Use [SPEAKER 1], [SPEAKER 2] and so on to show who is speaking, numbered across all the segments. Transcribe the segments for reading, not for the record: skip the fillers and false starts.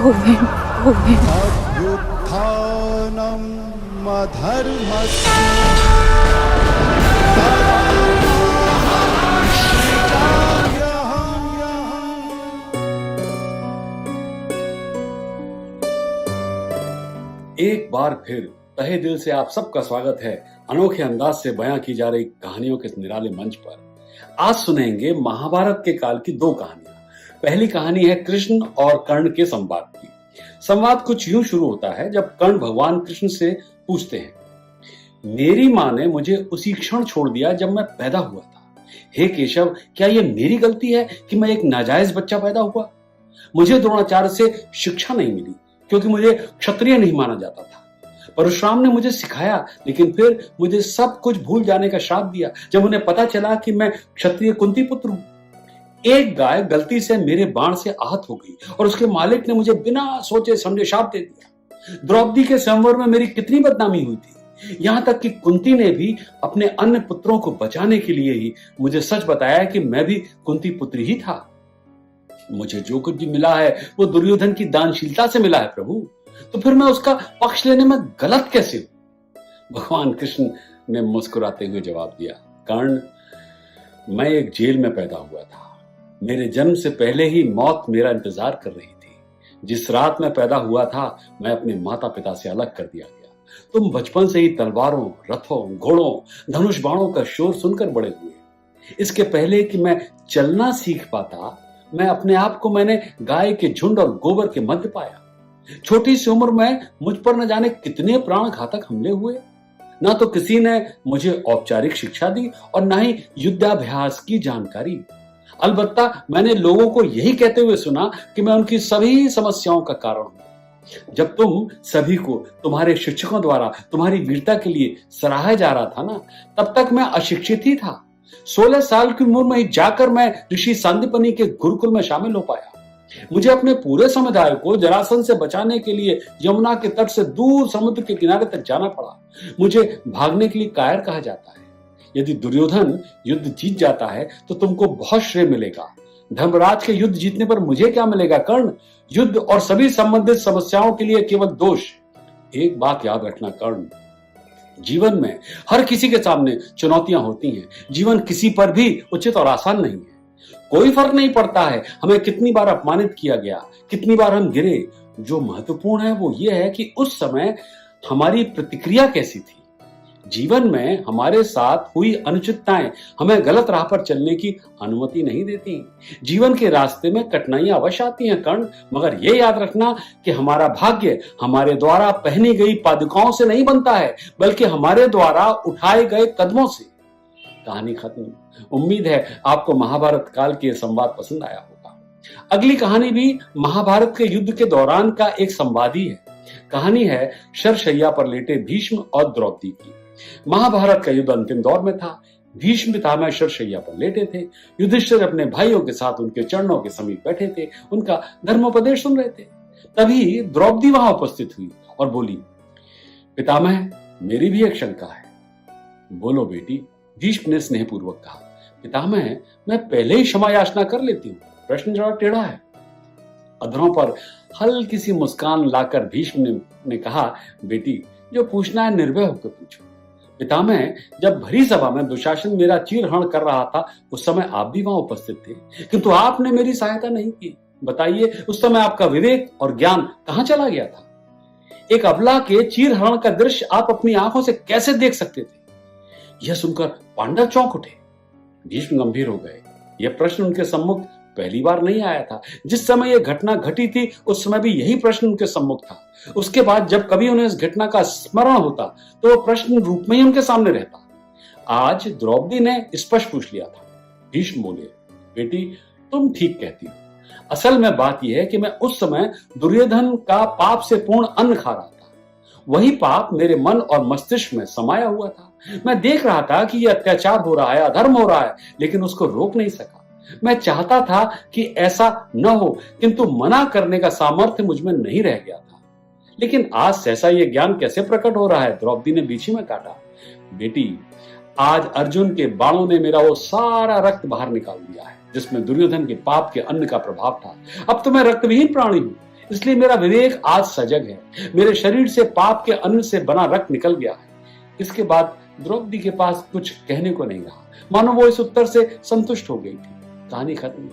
[SPEAKER 1] अभ्युत्थानम् अधर्मस्य
[SPEAKER 2] एक बार फिर तहे दिल से आप सबका स्वागत है अनोखे अंदाज से बयां की जा रही कहानियों के इस निराले मंच पर। आज सुनेंगे महाभारत के काल की दो कहानियां। पहली कहानी है कृष्ण और कर्ण के संवाद की। संवाद कुछ यूं शुरू होता है जब कर्ण भगवान कृष्ण से पूछते हैं, मेरी माँ ने मुझे उसी क्षण छोड़ दिया जब मैं पैदा हुआ था। हे केशव, क्या यह मेरी गलती है कि मैं एक नाजायज बच्चा पैदा हुआ? मुझे द्रोणाचार्य से शिक्षा नहीं मिली क्योंकि मुझे क्षत्रिय नहीं माना जाता था। परशुराम ने मुझे सिखाया, लेकिन फिर मुझे सब कुछ भूल जाने का श्राप दिया जब उन्हें पता चला कि मैं क्षत्रिय कुंती पुत्र हूं। एक गाय गलती से मेरे बाण से आहत हो गई और उसके मालिक ने मुझे बिना सोचे समझे श्राप दे दिया। द्रौपदी के संवर में मेरी कितनी बदनामी हुई थी, यहां तक कि कुंती ने भी अपने अन्य पुत्रों को बचाने के लिए ही मुझे सच बताया कि मैं भी कुंती पुत्र ही था। मुझे जो कुछ भी मिला है वो दुर्योधन की दानशीलता से मिला है प्रभु, तो फिर मैं उसका पक्ष लेने में गलत कैसे हूं? भगवान कृष्ण ने मुस्कुराते हुए जवाब दिया, कर्ण, मैं एक जेल में पैदा हुआ था। मेरे जन्म से पहले ही मौत मेरा इंतजार कर रही थी। जिस रात मैं पैदा हुआ था मैं अपने माता पिता से अलग कर दिया गया। तुम बचपन से ही तलवारों, रथों, घोड़ों, धनुष बाणों का शोर सुनकर बड़े हुए। इसके पहले कि मैं चलना सीख पाता, मैं अपने आप को मैंने गाय के झुंड और गोबर के मध्य पाया। छोटी सी उम्र में मुझ पर न जाने कितने प्राण घातक हमले हुए। ना तो किसी ने मुझे औपचारिक शिक्षा दी और ना ही युद्धाभ्यास की जानकारी। अलबत्ता मैंने लोगों को यही कहते हुए सुना कि मैं उनकी सभी समस्याओं का कारण हूं। जब तुम सभी को तुम्हारे शिक्षकों द्वारा तुम्हारी वीरता के लिए सराहा जा रहा था ना, तब तक मैं अशिक्षित ही था। 16 साल की उम्र में ही जाकर मैं ऋषि सांदीपनि के गुरुकुल में शामिल हो पाया। मुझे अपने पूरे समुदाय को जरासंध से बचाने के लिए यमुना के तट से दूर समुद्र के किनारे तक जाना पड़ा। मुझे भागने के लिए कायर कहा जाता है। यदि दुर्योधन युद्ध जीत जाता है तो तुमको बहुत श्रेय मिलेगा। धर्मराज के युद्ध जीतने पर मुझे क्या मिलेगा कर्ण? युद्ध और सभी संबंधित समस्याओं के लिए केवल दोष। एक बात याद रखना कर्ण, जीवन में हर किसी के सामने चुनौतियां होती हैं। जीवन किसी पर भी उचित और आसान नहीं है। कोई फर्क नहीं पड़ता है हमें कितनी बार अपमानित किया गया, कितनी बार हम गिरे। जो महत्वपूर्ण है वो ये है कि उस समय हमारी प्रतिक्रिया कैसी थी। जीवन में हमारे साथ हुई अनुचितताएं हमें गलत राह पर चलने की अनुमति नहीं देती। जीवन के रास्ते में कठिनाइयां अवश्य आती हैं कर्ण, मगर यह याद रखना कि हमारा भाग्य हमारे द्वारा पहनी गई पादुकाओं से नहीं बनता है, बल्कि हमारे द्वारा उठाए गए कदमों से। कहानी खत्म। उम्मीद है आपको महाभारत काल के संवाद पसंद आया होगा। अगली कहानी भी महाभारत के युद्ध के दौरान का एक संवाद ही है। कहानी है शरशैया पर लेटे भीष्म और द्रौपदी की। महाभारत का युद्ध अंतिम दौर में था। भीष्म पितामह शरशैया पर लेटे थे। युधिष्ठिर अपने भाइयों के साथ उनके चरणों के समीप बैठे थे, उनका धर्मोपदेश सुन रहे थे। तभी द्रौपदी वहां उपस्थित हुई और बोली, पितामह, मेरी भी एक शंका है। बोलो बेटी, भीष्म ने स्नेहपूर्वक कहा। पितामह, मैं पहले ही क्षमा याचना कर लेती हूँ। प्रश्न जरा टेढ़ा है। अधरों पर हल्की सी मुस्कान लाकर भीष्म ने कहा, बेटी, जो पूछना है निर्भय होकर पूछो। पितामह, जब भरी सभा में दुशासन मेरा चीरहरण कर रहा था उस समय आप भी वहां उपस्थित थे, किंतु आपने मेरी सहायता नहीं की। बताइए, उस समय आपका विवेक और ज्ञान कहां चला गया था? एक अबला के चीरहरण का दृश्य आप अपनी आंखों से कैसे देख सकते थे? यह सुनकर पांडव चौंक उठे। भीष्म गंभीर हो गए। यह प्रश्न उनके सम्मुख पहली बार नहीं आया था। जिस समय यह घटना घटी थी उस समय भी यही प्रश्न उनके सम्मुख था। उसके बाद जब कभी उन्हें इस घटना का स्मरण होता तो वह प्रश्न रूप में ही उनके सामने रहता। आज द्रौपदी ने स्पष्ट पूछ लिया था। भीष्म बोले, बेटी, तुम ठीक कहती हो। असल में बात यह है कि मैं उस समय दुर्योधन का पाप से पूर्ण अन्न खा रहा था। वही पाप मेरे मन और मस्तिष्क में समाया हुआ था। मैं देख रहा था कि यह अत्याचार हो रहा है, अधर्म हो रहा है, लेकिन उसको रोक नहीं सका। मैं चाहता था कि ऐसा न हो, किंतु मना करने का सामर्थ्य मुझ में नहीं रह गया था। लेकिन आज सहसा यह ज्ञान कैसे प्रकट हो रहा है? द्रौपदी ने बीच में काटा। बेटी, आज अर्जुन के बाणों ने मेरा वो सारा रक्त बाहर निकाल दिया है जिसमें दुर्योधन के पाप के अन्न का प्रभाव था। अब तो मैं रक्तविहीन प्राणी हूं। इसलिए मेरा विवेक आज सजग है। मेरे शरीर से पाप के अन्न से बना रक्त निकल गया है। इसके बाद द्रौपदी के पास कुछ कहने को नहीं रहा, मानो वो इस उत्तर से संतुष्ट हो गई थी। कहानी खत्म।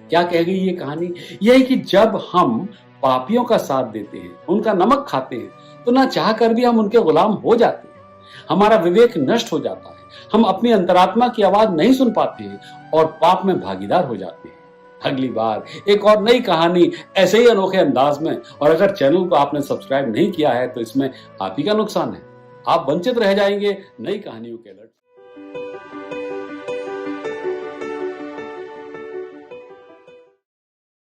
[SPEAKER 2] क्या कह गई ये कहानी? यही कि जब हम पापियों का साथ देते हैं, उनका नमक खाते हैं, तो ना चाह कर भी हम उनके गुलाम हो जाते हैं। हमारा विवेक नष्ट हो जाता है, हम अपनी अंतरात्मा की आवाज नहीं सुन पाते हैं और पाप में भागीदार हो जाते हैं। अगली बार एक और नई कहानी ऐसे ही अनोखे अंदाज में, और अगर चैनल को आपने सब्सक्राइब नहीं किया है तो इसमें आप ही का नुकसान है। आप वंचित रह जाएंगे नई कहानियों के अलर्ट।